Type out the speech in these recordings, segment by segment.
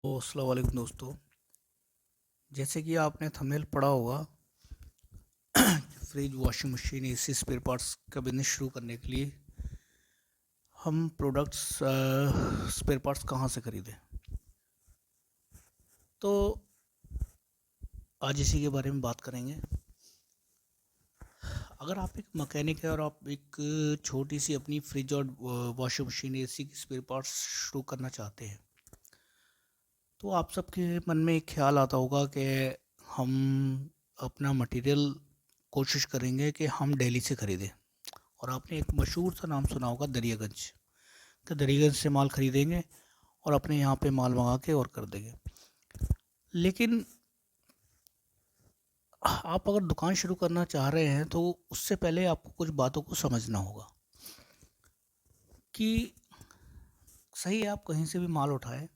अस्सलाम वालेकुम दोस्तों। जैसे कि आपने थंबनेल पढ़ा होगा, fridge, washing machine, AC spare parts का बिजनेस शुरू करने के लिए हम प्रोडक्ट्स स्पेयर पार्ट्स कहाँ से खरीदें। तो आज इसी के बारे में बात करेंगे। अगर आप एक मैकेनिक है और आप एक छोटी सी अपनी फ्रिज और वॉशिंग मशीन, एसी की स्पेयर पार्ट्स शुरू करना चाहते हैं, तो आप सबके मन में एक ख्याल आता होगा कि हम अपना मटेरियल कोशिश करेंगे कि हम दिल्ली से ख़रीदें। और आपने एक मशहूर सा नाम सुना होगा, दरियागंज। कि दरियागंज से माल ख़रीदेंगे और अपने यहाँ पे माल मंगा के और कर देंगे। लेकिन आप अगर दुकान शुरू करना चाह रहे हैं तो उससे पहले आपको कुछ बातों को समझना होगा कि सही है, आप कहीं से भी माल उठाएं,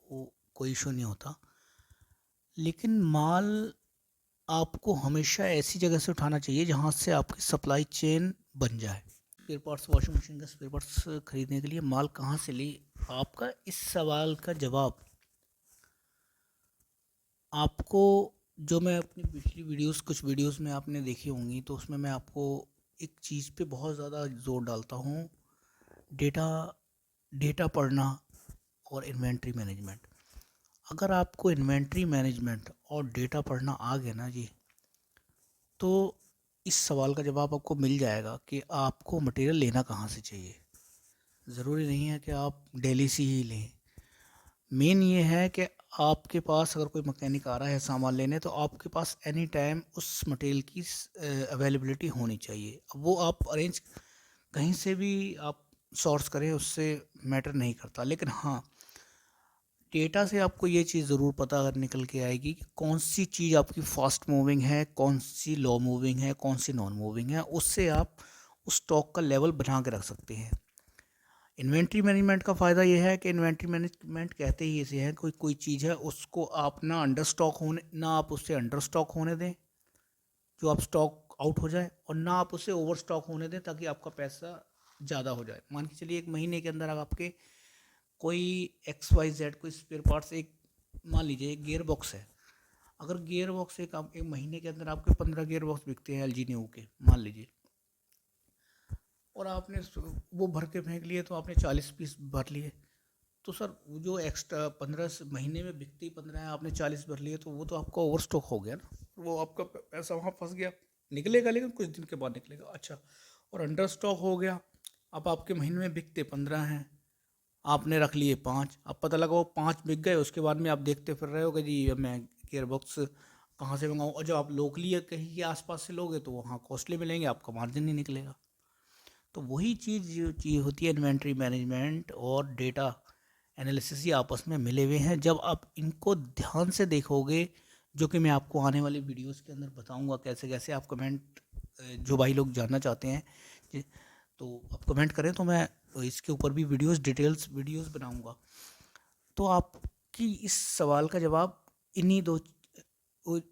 वो कोई इशू नहीं होता। लेकिन माल आपको हमेशा ऐसी जगह से उठाना चाहिए जहाँ से आपकी सप्लाई चेन बन जाए। स्पेयर पार्ट्स, वॉशिंग मशीन का स्पेयर पार्ट्स खरीदने के लिए माल कहाँ से ले, आपका इस सवाल का जवाब आपको, जो मैं अपनी पिछली वीडियोस, कुछ वीडियोस में आपने देखी होंगी, तो उसमें मैं आपको एक चीज़ पे बहुत ज़्यादा जोर डालता हूँ। डेटा डेटा पढ़ना और इन्वेंट्री मैनेजमेंट। अगर आपको इन्वेंट्री मैनेजमेंट और डेटा पढ़ना आ गया ना जी, तो इस सवाल का जवाब आपको मिल जाएगा कि आपको मटेरियल लेना कहाँ से चाहिए। ज़रूरी नहीं है कि आप दिल्ली से ही लें। मेन ये है कि आपके पास अगर कोई मैकेनिक आ रहा है सामान लेने, तो आपके पास एनी टाइम उस मटेरियल की अवेलेबिलिटी होनी चाहिए। अब वो आप अरेंज कहीं से भी आप सोर्स करें, उससे मैटर नहीं करता। लेकिन हाँ, डेटा से आपको ये चीज़ ज़रूर पता निकल के आएगी कि कौन सी चीज़ आपकी फास्ट मूविंग है, कौन सी लो मूविंग है, कौन सी नॉन मूविंग है। उससे आप उस स्टॉक का लेवल बना के रख सकते हैं। इन्वेंट्री मैनेजमेंट का फ़ायदा ये है कि इन्वेंट्री मैनेजमेंट कहते ही इसे हैं, कोई कोई चीज़ है उसको आप ना अंडर स्टॉक होने, ना आप उससे अंडर स्टॉक होने दें जो आप स्टॉक आउट हो जाए, और ना आप उसे ओवर स्टॉक होने दें ताकि आपका पैसा ज़्यादा हो जाए। मान के चलिए एक महीने के अंदर अगर आपके कोई XYZ कोई स्पेयर पार्ट्स, एक मान लीजिए एक गियर बॉक्स है। अगर गियर बॉक्स एक महीने के अंदर आपके 15 गियर बॉक्स बिकते हैं LG न्यू के, मान लीजिए, और आपने वो भर के फेंक लिए, तो आपने 40 पीस भर लिए। तो सर वो जो एक्स्ट्रा 15 महीने में बिकती 15 है, आपने 40 भर लिए, तो वो तो आपका ओवर स्टॉक हो गया ना। वो आपका पैसा वहाँ फंस गया। निकलेगा लेकिन कुछ दिन के बाद निकलेगा। अच्छा, और अंडर स्टॉक हो गया। अब आपके महीने में बिकते 15 हैं, आपने रख लिए 5। अब पता लगा वो 5 बिक गए, उसके बाद में आप देखते फिर रहे हो कि जी अब मैं गियर बॉक्स कहाँ से मंगाऊँ। और जब आप लोकली कहीं के आसपास से लोगे तो वहाँ कॉस्टली मिलेंगे, आपका मार्जिन नहीं निकलेगा। तो वही चीज़ जो चीज़ होती है, इन्वेंट्री मैनेजमेंट और डेटा एनालिसिस, ये आपस में मिले हुए हैं। जब आप इनको ध्यान से देखोगे, जो कि मैं आपको आने वाली वीडियोस के अंदर बताऊंगा कैसे कैसे आप कमेंट, जो भाई लोग जानना चाहते हैं तो आप कमेंट करें, तो मैं इसके ऊपर भी वीडियोस, डिटेल्स वीडियोस बनाऊंगा। तो आपकी इस सवाल का जवाब इन्हीं दो,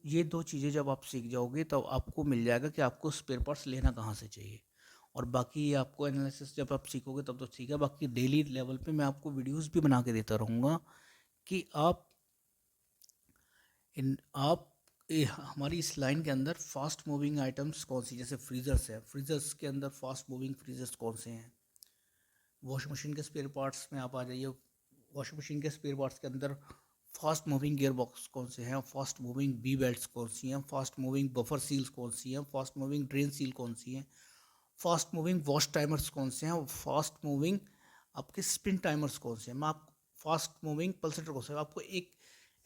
ये दो चीज़ें जब आप सीख जाओगे, तब आपको मिल जाएगा कि आपको स्पेयर पार्ट्स लेना कहाँ से चाहिए। और बाकी आपको एनालिसिस जब आप सीखोगे तब तो ठीक है। बाकी डेली लेवल पे मैं आपको वीडियोस भी बना के देता रहूँगा कि आप हमारी इस लाइन के अंदर फास्ट मूविंग आइटम्स कौन सी, जैसे फ्रीज़र्स है, फ्रीज़र्स के अंदर फास्ट मूविंग फ्रीज़र्स कौन से हैं। वॉशिंग मशीन के स्पेयर पार्ट्स में आप आ जाइए, वॉशिंग मशीन के स्पेयर पार्ट्स के अंदर फास्ट मूविंग गियर बॉक्स कौन से हैं, फास्ट मूविंग बी बेल्ट्स कौन सी हैं, फास्ट मूविंग बफर सील्स कौन सी हैं, फास्ट मूविंग ड्रेन सील कौन सी हैं, फास्ट मूविंग वॉश टाइमर्स कौन से हैं, और फास्ट मूविंग आपके स्पिन टाइमर्स कौन से हैं। मैं आप फास्ट मूविंग पल्सेटर कौन से हैं, आपको एक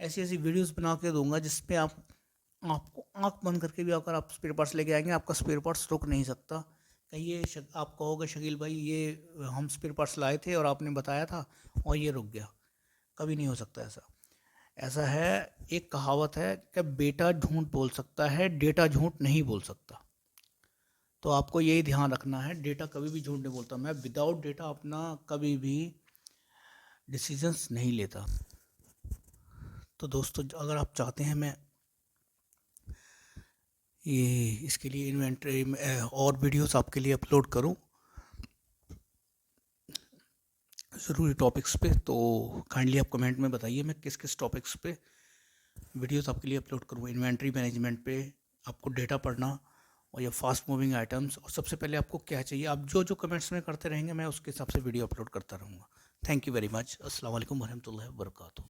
ऐसी ऐसी वीडियोस बना के दूंगा जिसपे आपको आंख बंद करके भी अगर आप स्पेयर पार्ट्स लेके आएंगे, आपका स्पेयर पार्ट्स रुक नहीं सकता। कहीं आप कहोगे शकील भाई ये हम स्पेयर पार्ट्स लाए थे और आपने बताया था और ये रुक गया। कभी नहीं हो सकता ऐसा। ऐसा है, एक कहावत है कि बेटा झूठ बोल सकता है, डेटा झूठ नहीं बोल सकता। तो आपको यही ध्यान रखना है, डेटा कभी भी झूठ नहीं बोलता। मैं विदाउट डेटा अपना कभी भी डिसीजंस नहीं लेता। तो दोस्तों, अगर आप चाहते हैं मैं ये इसके लिए इन्वेंट्री और वीडियोस आपके लिए अपलोड करूं, ज़रूरी टॉपिक्स पे। तो काइंडली आप कमेंट में बताइए मैं किस किस टॉपिक्स पे वीडियोस आपके लिए अपलोड करूँ। इन्वेंट्री मैनेजमेंट पे, आपको डेटा पढ़ना, और या फास्ट मूविंग आइटम्स, और सबसे पहले आपको क्या चाहिए। आप जो जो कमेंट्स में करते रहेंगे मैं उसके हिसाब से वीडियो अपलोड करता रहूँगा। Thank you very much. अस्सलाम वालेकुम वरहमतुल्लाहि वबरकातुहू।